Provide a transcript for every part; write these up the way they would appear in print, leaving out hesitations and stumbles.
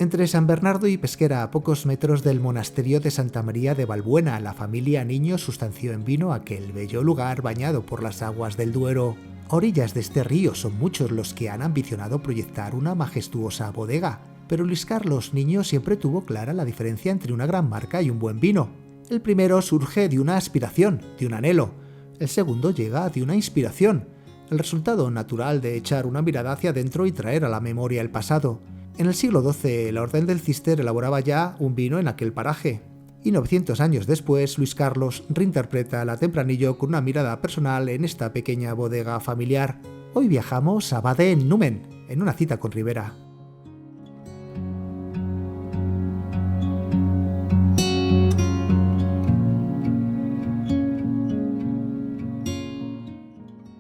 Entre San Bernardo y Pesquera, a pocos metros del monasterio de Santa María de Valbuena, la familia Niño sustanció en vino aquel bello lugar bañado por las aguas del Duero. A orillas de este río son muchos los que han ambicionado proyectar una majestuosa bodega, pero Luis Carlos Niño siempre tuvo clara la diferencia entre una gran marca y un buen vino. El primero surge de una aspiración, de un anhelo. El segundo llega de una inspiración, el resultado natural de echar una mirada hacia adentro y traer a la memoria el pasado. En el siglo XII, la Orden del Císter elaboraba ya un vino en aquel paraje, y 900 años después, Luis Carlos reinterpreta la Tempranillo con una mirada personal en esta pequeña bodega familiar. Hoy viajamos a Baden-Numen, en una cita con Ribera.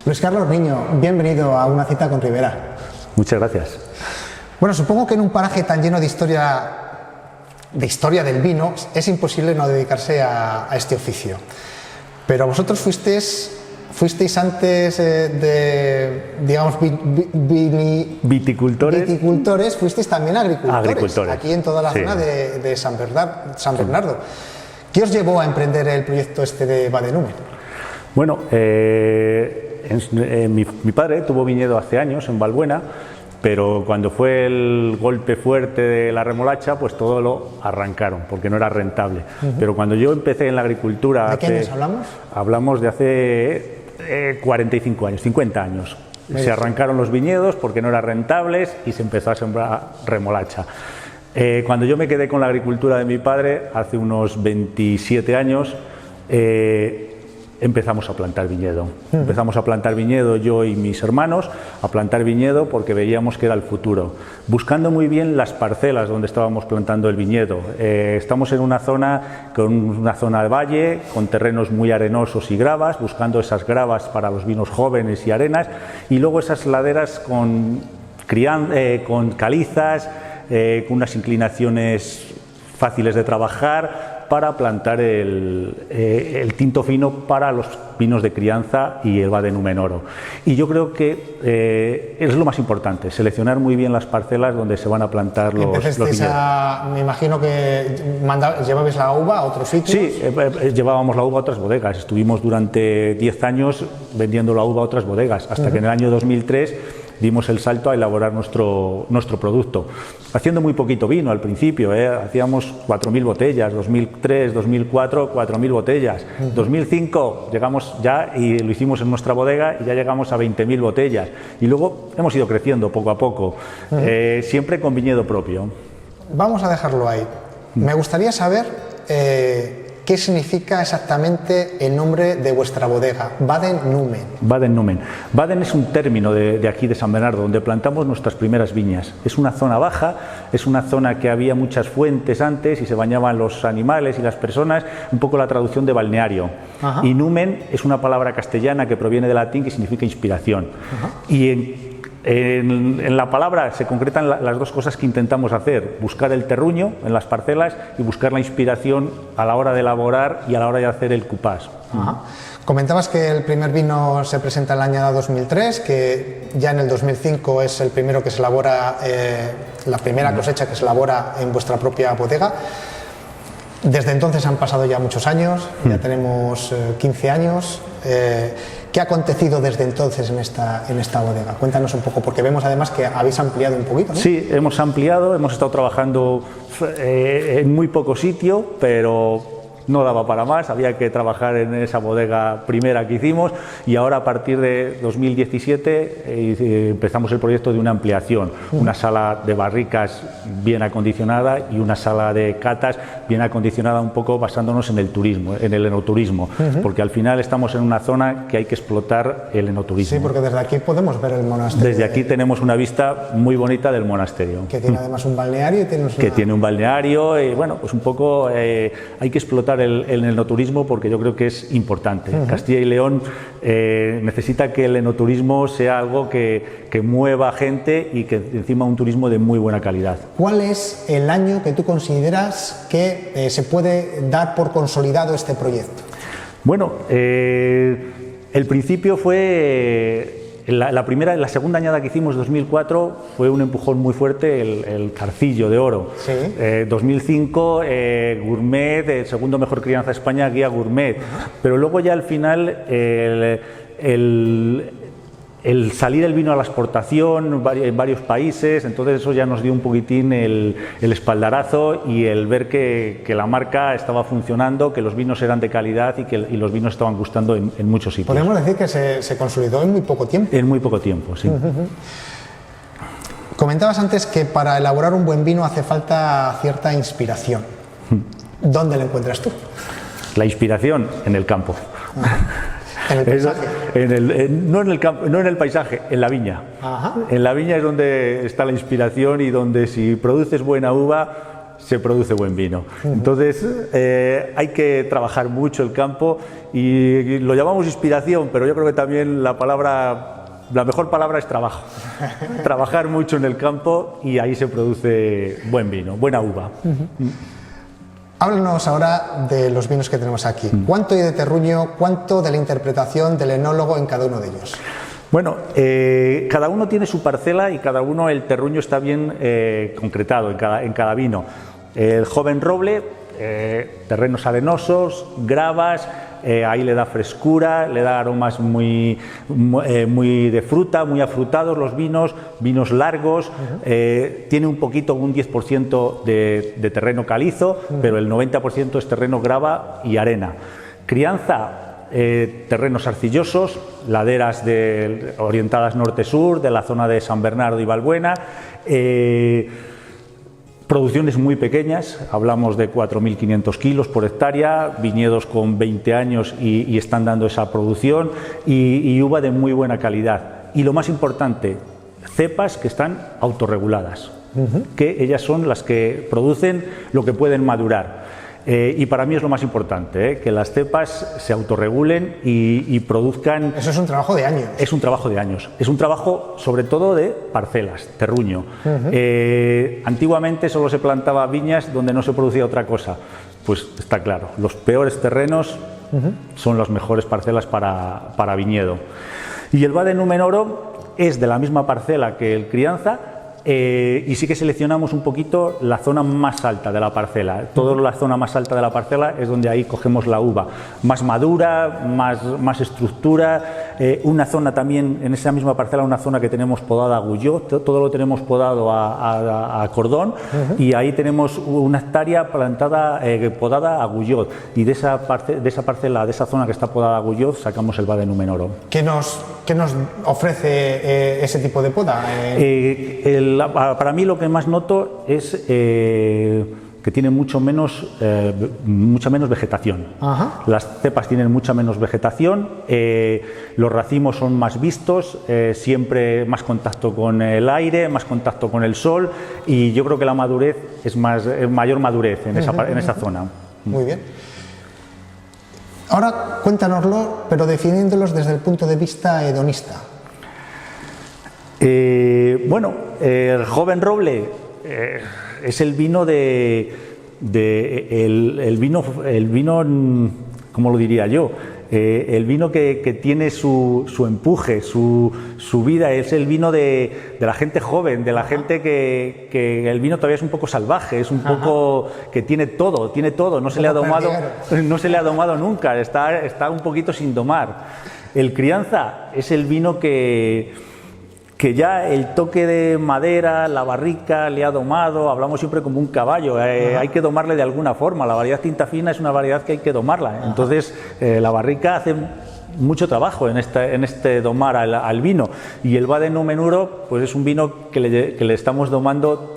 Luis Carlos Niño, bienvenido a una cita con Ribera. Muchas gracias. Bueno, supongo que en un paraje tan lleno de historia del vino es imposible no dedicarse a este oficio. Pero vosotros fuisteis antes digamos, viticultores, fuisteis también agricultores, aquí en toda la zona de San Bernardo. ¿Qué os llevó a emprender el proyecto este de Baden-Numen? Bueno, mi padre tuvo viñedo hace años en Valbuena, pero cuando fue el golpe fuerte de la remolacha, pues todo lo arrancaron, porque no era rentable. Pero cuando yo empecé en la agricultura... ¿De qué años hablamos? Hablamos de hace 45 años, 50 años. Se arrancaron los viñedos porque no eran rentables y se empezó a sembrar remolacha. Cuando yo me quedé con la agricultura de mi padre, hace unos 27 años, empezamos a plantar viñedo. Empezamos a plantar viñedo yo y mis hermanos, a plantar viñedo porque veíamos que era el futuro, buscando muy bien las parcelas donde estábamos plantando el viñedo. Estamos en una zona de valle, con terrenos muy arenosos y gravas, buscando esas gravas para los vinos jóvenes y arenas, y luego esas laderas con calizas, con unas inclinaciones fáciles de trabajar, para plantar el tinto fino para los vinos de crianza y el Baden-Numen Oro. Y yo creo que es lo más importante, seleccionar muy bien las parcelas donde se van a plantar los viñedos. Me imagino que llevabais la uva a otros sitios. Sí, llevábamos la uva a otras bodegas. Estuvimos durante 10 años vendiendo la uva a otras bodegas, hasta que en el año 2003 dimos el salto a elaborar nuestro producto, haciendo muy poquito vino al principio, hacíamos 4.000 botellas, 2003, 2004, 4.000 botellas, 2005 llegamos ya y lo hicimos en nuestra bodega y ya llegamos a 20.000 botellas, y luego hemos ido creciendo poco a poco, siempre con viñedo propio. Vamos a dejarlo ahí. Me gustaría saber ¿qué significa exactamente el nombre de vuestra bodega, Baden-Numen? Baden-Numen. Baden es un término de aquí de San Bernardo, donde plantamos nuestras primeras viñas. Es una zona baja, es una zona que había muchas fuentes antes y se bañaban los animales y las personas, un poco la traducción de balneario. Ajá. Y numen es una palabra castellana que proviene del latín que significa inspiración. Ajá. Y en la palabra se concretan las dos cosas que intentamos hacer: buscar el terruño en las parcelas y buscar la inspiración a la hora de elaborar y a la hora de hacer el cupás. Ajá. Comentabas que el primer vino se presenta en el año 2003, que ya en el 2005 es el primero que se elabora, la primera cosecha que se elabora en vuestra propia bodega. Desde entonces han pasado ya muchos años, ya tenemos 15 años. ¿Qué ha acontecido desde entonces en esta bodega? Cuéntanos un poco, porque vemos además que habéis ampliado un poquito, ¿no? Sí, hemos ampliado, hemos estado trabajando en muy poco sitio, pero no daba para más, había que trabajar en esa bodega primera que hicimos, y ahora a partir de 2017 empezamos el proyecto de una ampliación, una sala de barricas bien acondicionada y una sala de catas bien acondicionada, un poco basándonos en el turismo, en el enoturismo, porque al final estamos en una zona que hay que explotar el enoturismo. Sí, porque desde aquí podemos ver el monasterio. Desde aquí tenemos una vista muy bonita del monasterio. Que tiene además un balneario. Tiene un balneario y bueno, pues un poco hay que explotar el enoturismo, porque yo creo que es importante. Castilla y León necesita que el enoturismo sea algo que mueva gente y que encima un turismo de muy buena calidad. ¿Cuál es el año que tú consideras que se puede dar por consolidado este proyecto? Bueno, el principio fue La segunda añada que hicimos, 2004, fue un empujón muy fuerte, el Carcillo de Oro. Sí. 2005, Gourmet, el segundo mejor crianza de España, Guía Gourmet. Pero luego ya al final el salir el vino a la exportación en varios países, entonces eso ya nos dio un poquitín el espaldarazo y el ver que la marca estaba funcionando, que los vinos eran de calidad y los vinos estaban gustando en muchos sitios. Podemos decir que se consolidó en muy poco tiempo. En muy poco tiempo, sí. Comentabas antes que para elaborar un buen vino hace falta cierta inspiración. ¿Dónde la encuentras tú? La inspiración en el campo. ¿En el paisaje? No en el campo, no en el paisaje, en la viña. Ajá. En la viña es donde está la inspiración y donde si produces buena uva, se produce buen vino. Entonces hay que trabajar mucho el campo y lo llamamos inspiración, pero yo creo que también la mejor palabra es trabajo. Trabajar mucho en el campo y ahí se produce buen vino, buena uva. Háblanos ahora de los vinos que tenemos aquí. ¿Cuánto hay de terruño, cuánto de la interpretación del enólogo en cada uno de ellos? Bueno, cada uno tiene su parcela y cada uno el terruño está bien concretado en cada vino. El joven roble, terrenos arenosos, gravas, ahí le da frescura, le da aromas muy de fruta, muy afrutados los vinos largos, tiene un 10% de terreno calizo, pero el 90% es terreno grava y arena. Crianza, terrenos arcillosos, laderas orientadas norte-sur, de la zona de San Bernardo y Valbuena, producciones muy pequeñas, hablamos de 4.500 kilos por hectárea, viñedos con 20 años y están dando esa producción y uva de muy buena calidad. Y lo más importante, cepas que están autorreguladas, que ellas son las que producen lo que pueden madurar. Y para mí es lo más importante, que las cepas se autorregulen y produzcan... Eso es un trabajo de años. Es un trabajo de años. Es un trabajo sobre todo de parcelas, terruño. Antiguamente solo se plantaba viñas donde no se producía otra cosa. Pues está claro, los peores terrenos son las mejores parcelas para viñedo. Y el Vade Númenoro es de la misma parcela que el Crianza, y sí que seleccionamos un poquito la zona más alta de la parcela. Toda la zona más alta de la parcela es donde ahí cogemos la uva. Más madura, más estructura, una zona también, en esa misma parcela, una zona que tenemos podada a Guyot, todo lo tenemos podado a cordón, y ahí tenemos una hectárea plantada, podada a Guyot, y de esa parcela, de esa zona que está podada a Guyot, sacamos el Vade Númenoro. ¿Qué nos ofrece ese tipo de poda? Para mí lo que más noto es que tiene mucha menos vegetación. Las cepas tienen mucha menos vegetación, los racimos son más vistos, siempre más contacto con el aire, más contacto con el sol, y yo creo que la madurez es mayor madurez en esa zona. Muy bien. Ahora cuéntanoslo, pero definiéndolos desde el punto de vista hedonista. Bueno, el joven roble es el vino el vino, ¿cómo lo diría yo? El vino que tiene su empuje, su vida, es el vino de la gente joven, de la gente que el vino todavía es un poco salvaje, es un poco que tiene todo, no se le ha domado nunca, está un poquito sin domar. El Crianza es el vino que ya el toque de madera, la barrica le ha domado, hablamos siempre como un caballo, hay que domarle de alguna forma, la variedad tinta fina es una variedad que hay que domarla, entonces la barrica hace mucho trabajo en este domar al vino, y el Vade Númenoro pues es un vino que le estamos domando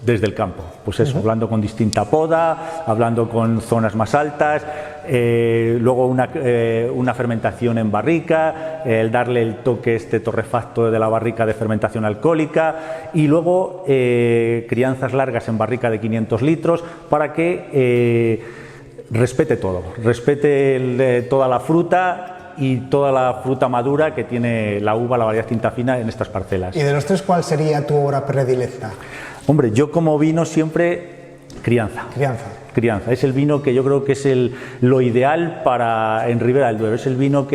desde el campo, pues eso, hablando con distinta poda, hablando con zonas más altas, luego una fermentación en barrica, el darle el toque torrefacto de la barrica de fermentación alcohólica, y luego crianzas largas en barrica de 500 litros para que respete todo, respete toda la fruta y toda la fruta madura que tiene la uva, la variedad tinta fina en estas parcelas. ¿Y de los tres cuál sería tu obra predilecta? Hombre, yo como vino siempre Crianza. Crianza. Crianza. Es el vino que yo creo que es lo ideal en Ribera del Duero. Es el vino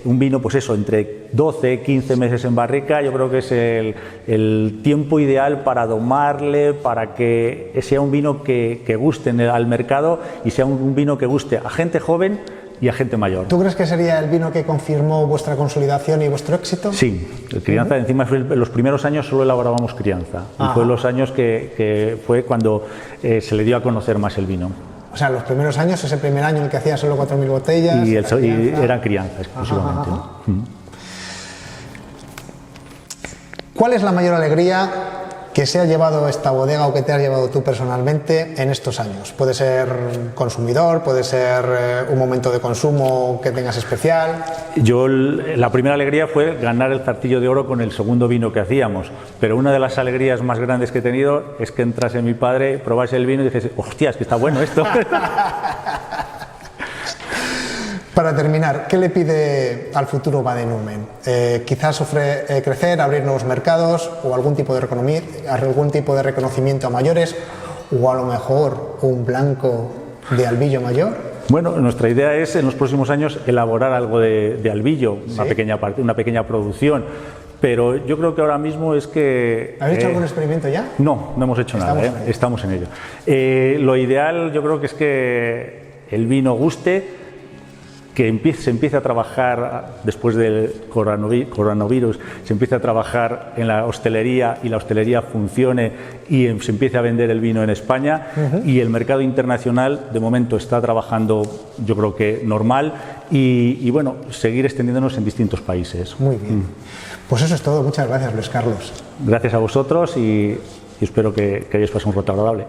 un vino, pues eso, entre 12, 15 meses en barrica, yo creo que es el tiempo ideal para domarle, para que sea un vino que guste al mercado y sea un vino que guste a gente joven y a gente mayor. ¿Tú crees que sería el vino que confirmó vuestra consolidación y vuestro éxito? Sí, el Crianza, encima los primeros años solo elaborábamos Crianza. Y fue los años que fue cuando se le dio a conocer más el vino. O sea, los primeros años, ese primer año en el que hacía solo 4.000 botellas. Y eran Crianza exclusivamente. ¿Cuál es la mayor alegría que se ha llevado esta bodega o que te has llevado tú personalmente en estos años? Puede ser consumidor, puede ser un momento de consumo que tengas especial. La primera alegría fue ganar el Zartillo de Oro con el segundo vino que hacíamos, pero una de las alegrías más grandes que he tenido es que entrase mi padre, probase el vino y dices, hostia, es que está bueno esto. Para terminar, ¿qué le pide al futuro Baden-Numen? Quizás crecer, abrir nuevos mercados o algún tipo de reconocimiento a mayores, o a lo mejor un blanco de albillo mayor. Bueno, nuestra idea es en los próximos años elaborar algo de albillo, ¿Sí? una pequeña producción. Pero yo creo que ahora mismo es que... ¿Habéis hecho algún experimento ya? No hemos hecho nada, estamos en ello. Lo ideal yo creo que es que el vino guste, que se empiece a trabajar después del coronavirus, se empiece a trabajar en la hostelería y la hostelería funcione y se empiece a vender el vino en España. Y el mercado internacional de momento está trabajando, yo creo que normal, y bueno, seguir extendiéndonos en distintos países. Muy bien. Pues eso es todo. Muchas gracias, Luis Carlos. Gracias a vosotros y espero que hayáis pasado un rato agradable.